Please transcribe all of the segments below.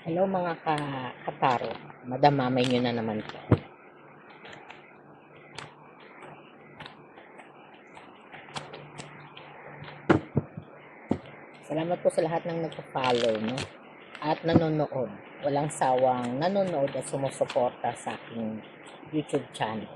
Hello mga kataro, madamamay nyo na naman po. Salamat po sa lahat ng nagpa-follow, no? At nanonood. Walang sawang nanonood at sumusuporta sa aking YouTube channel.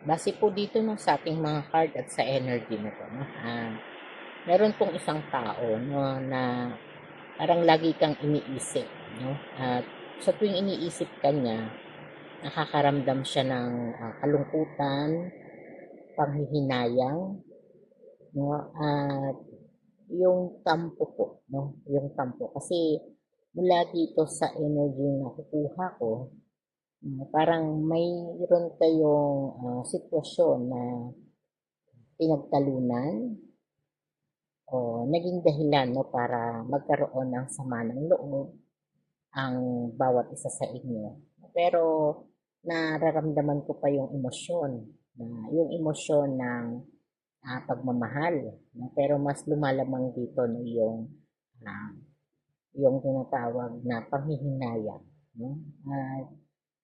Base po dito no, sa ating mga card at sa energy nito, no? Meron pong isang tao no, na parang lagi kang iniisip, no? At sa tuwing iniisip ka niya, nakakaramdam siya ng kalungkutan, panghihinayang, no? At yung tampo po, no? Yung tampo. Kasi mula dito sa energy na nakukuha ko, parang mayroon kayong sitwasyon na pinagtalunan o naging dahilan no, para magkaroon ng sama ng loob ang bawat isa sa inyo. Pero nararamdaman ko pa yung emosyon, yung emosyon ng pagmamahal. No? Pero mas lumalamang dito no, uh, yung tinatawag na panghihinayang. No?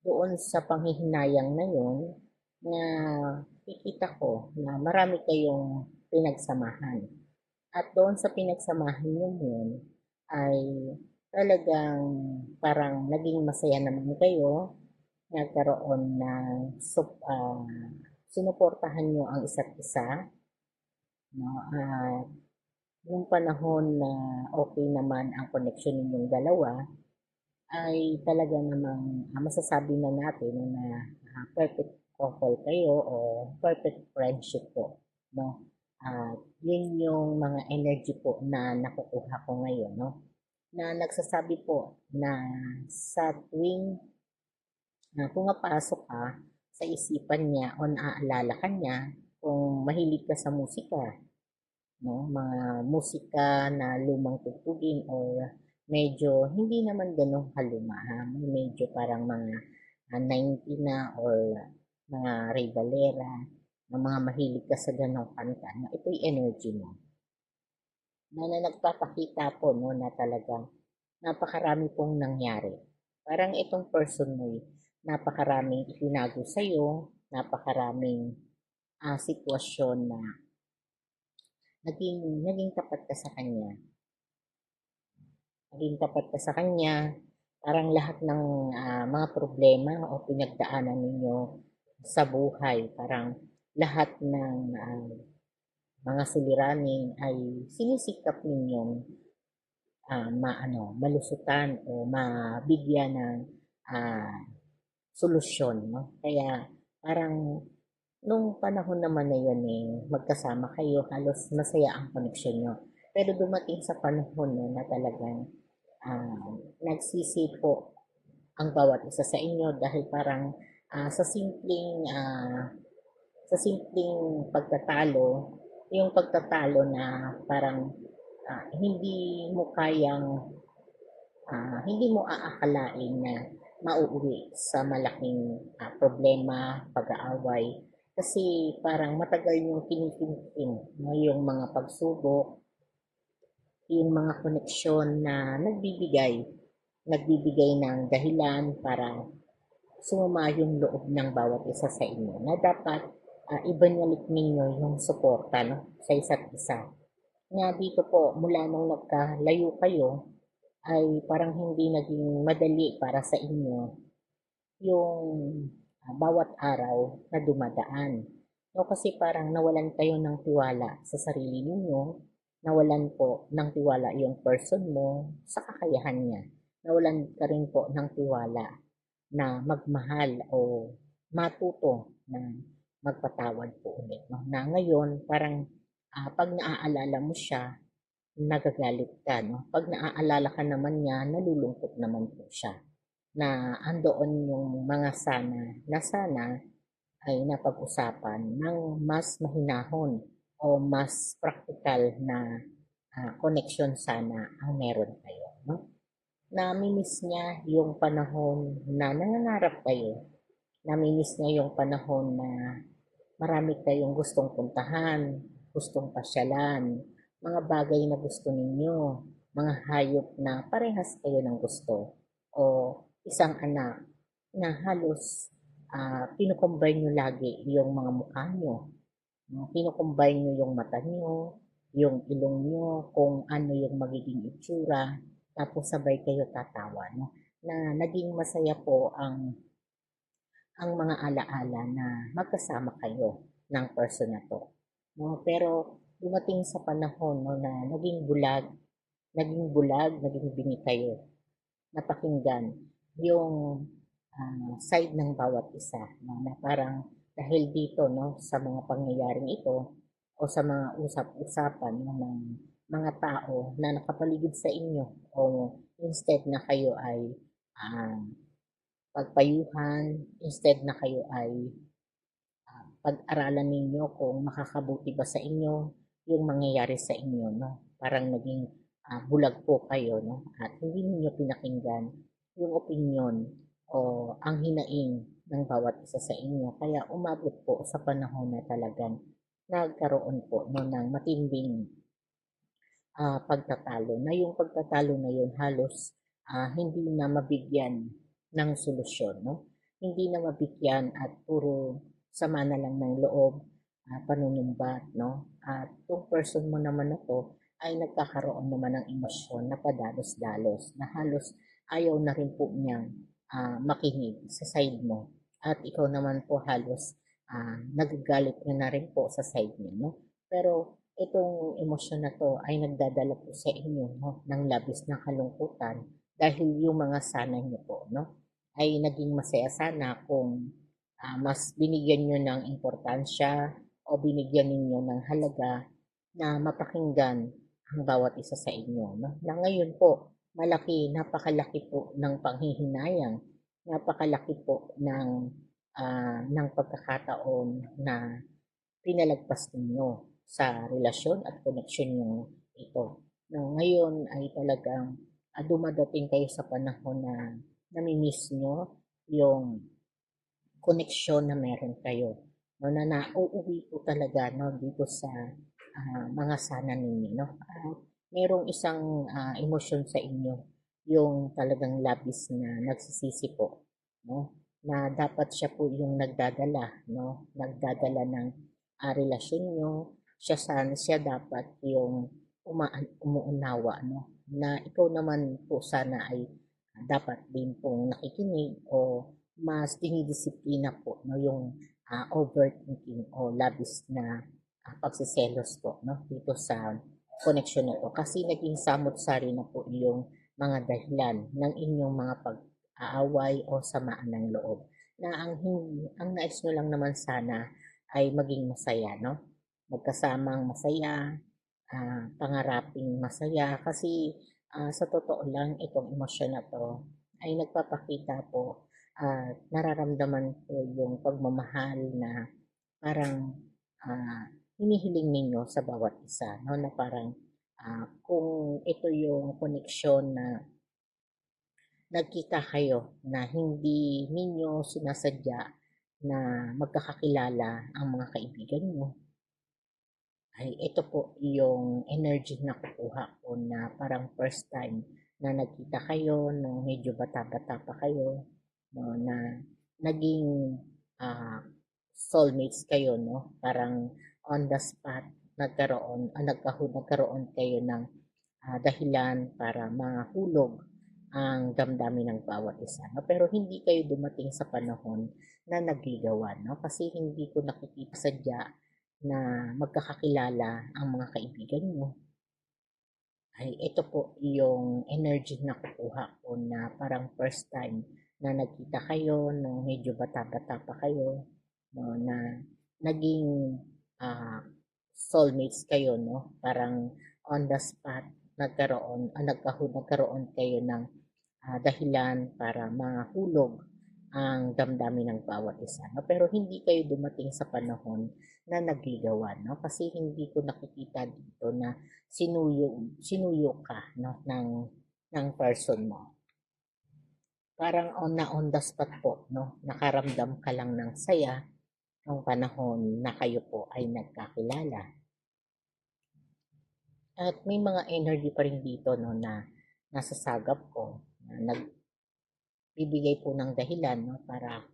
Doon sa panghihinayang na yun, na kikita ko na marami kayong pinagsamahan. At doon sa pinagsamahan nyo yun, ay talagang parang naging masaya naman kayo, nagkaroon ng sinuportahan nyo ang isa't isa, no? At yung panahon na okay naman ang connection ninyong dalawa, ay talaga namang masasabi na natin na perfect couple kayo o perfect friendship po, no? At yun yung mga energy po na nakukuha ko ngayon, no? Na nagsasabi po na sa tuwing pumapasok ka sa isipan niya o naaalala ka niya kung mahilig ka sa musika, no? Mga musika na lumang tugtugin or medyo hindi naman ganun kaluma, ha? Medyo parang mga 90 na or mga Ray Valera, na mga mahilig ka sa ganong kanta, no? Ito'y energy mo. Na nagpapakita po no, na talagang napakarami pong nangyari. Parang itong person mo, napakaraming itinago sa'yo, napakaraming sitwasyon na naging tapat ka sa kanya. Naging tapat ka sa kanya, parang lahat ng mga problema o pinagdaanan ninyo sa buhay, parang lahat ng mga suliranin ay sinisikap ninyong malusutan o mabigyan ng solusyon, no? Kaya parang nung panahon naman na yun magkasama kayo, halos masaya ang connection nyo. Pero dumating sa panahon no, na talagang nagsisi po ang bawat isa sa inyo dahil parang sa simpleng pagtatalo, yung pagtatalo na parang hindi mo kayang hindi mo aakalain na mauuwi sa malaking problema, pag-aaway. Kasi parang matagal yung kinikintin no, yung mga pagsubok, yung mga koneksyon na nagbibigay ng dahilan para sumama yung loob ng bawat isa sa inyo na dapat ibalik ninyo yung suporta no, sa isa't isa. Nga dito po, mula nung nagkalayo kayo, ay parang hindi naging madali para sa inyo yung bawat araw na dumadaan. No, kasi parang nawalan kayo ng tiwala sa sarili ninyo, nawalan po ng tiwala yung person mo sa kakayahan niya. Nawalan ka rin po ng tiwala na magmahal o matuto na magpatawad po ulit. No? Na ngayon, parang pag naaalala mo siya, nagagalit ka. No? Pag naaalala ka naman niya, nalulungkot naman po siya. na andoon yung mga sana ay napag-usapan ng mas mahinahon o mas practical na connection sana ang meron kayo, no? Namimiss niya yung panahon na nangangarap kayo. Namimiss niya yung panahon na marami kayong gustong puntahan, gustong pasyalan, mga bagay na gusto ninyo, mga hayop na parehas kayo ng gusto, o isang anak na halos pinukombine nyo lagi yung mga mukha nyo. No? Pinukombine nyo yung mata nyo, yung ilong nyo, kung ano yung magiging itsura, tapos sabay kayo tatawa. No? Na naging masaya po ang mga alaala na magkasama kayo ng person na to. No? Pero dumating sa panahon no, na naging bingi kayo, napakinggan yung side ng bawat isa. No? Na parang dahil dito no, sa mga pangyayaring ito o sa mga usap-usapan no, ng mga tao na nakapaligid sa inyo o instead na kayo ay uh, pagpayuhan, instead na kayo ay pag-aralan ninyo kung makakabuti ba sa inyo yung mangyayari sa inyo, no? Parang naging bulag po kayo, no? At hindi ninyo pinakinggan yung opinion o ang hinaing ng bawat isa sa inyo. Kaya umabot po sa panahon na talagang nagkaroon po no, ng matinding pagtatalo. Na yung pagtatalo na yun halos hindi na mabigyan ng solusyon. No? Hindi na mabigyan at puro sama na lang ng loob, panunumbat. No? At yung person mo naman na to ay nagkakaroon naman ng emosyon na padalos-dalos na halos ayaw na rin po niyang makinig sa side mo. At ikaw naman po halos nagagalit na rin po sa side niya. No? Pero itong emosyon na to ay nagdadala po sa inyo no, ng labis na kalungkutan dahil yung mga sana niyo po no, ay naging masaya sana kung mas binigyan nyo ng importansya o binigyan ninyo ng halaga na mapakinggan ang bawat isa sa inyo. No? Na ngayon po, napakalaki po ng panghihinayang, napakalaki po ng pagkakataon na pinalagpas ninyo sa relasyon at koneksyon nyo ito. No, ngayon ay talagang dumadating kayo sa panahon na namimiss nyo yung koneksyon na meron kayo. No, na nauuwi po talaga no, dito sa mga sana ninyo. No? Merong isang emosyon sa inyo, yung talagang labis na nagsisisi po. No? Na dapat siya po yung nagdadala ng relasyon nyo, siya dapat yung umuunawa, no? Na ikaw naman po sana ay dapat din pong nakikinig o mas dinidisiplina po no, yung overthinking o labis na pagsiselos po no, dito sa connection na to. Kasi naging samot-sari na po yung mga dahilan ng inyong mga pag-aaway o samaan ng loob. Na ang nais nyo lang naman sana ay maging masaya, no? Magkasamang masaya, pangaraping masaya. Kasi sa totoo lang, itong emosyon na to ay nagpapakita po at nararamdaman ko yung pagmamahal na parang hinihiling ninyo sa bawat isa. No? Na parang kung ito yung koneksyon na nagkita kayo na hindi ninyo sinasadya na magkakakilala ang mga kaibigan nyo, ay ito po yung energy na kukuha ko na parang first time na nagkita kayo nung medyo bata-bata pa kayo, no, na naging uh, soulmates kayo, no? Parang on the spot nagkaroon kayo ng dahilan para mahulog ang damdamin ng bawat isa. No? Pero hindi kayo dumating sa panahon na nagligawan. No? Kasi hindi ko nakikita sadya na magkakakilala ang mga kaibigan mo. Ay ito po yung energy na kukuha ko na parang first time na nagkita kayo nung medyo bata-bata pa kayo, no, na naging soulmates kayo, no? Parang on the spot nagkaroon kayo ng dahilan para mahulog ang damdamin ng bawat isa, no? Pero hindi kayo dumating sa panahon na nagligawan, no? Kasi hindi ko nakikita dito na sinuyo ka, no, ng person mo. Parang on the spot po, no? Nakaramdam ka lang ng saya nung panahon na kayo po ay nagkakilala. At may mga energy pa rin dito, no, na nasasagap ko, na nagbibigay po ng dahilan, no, para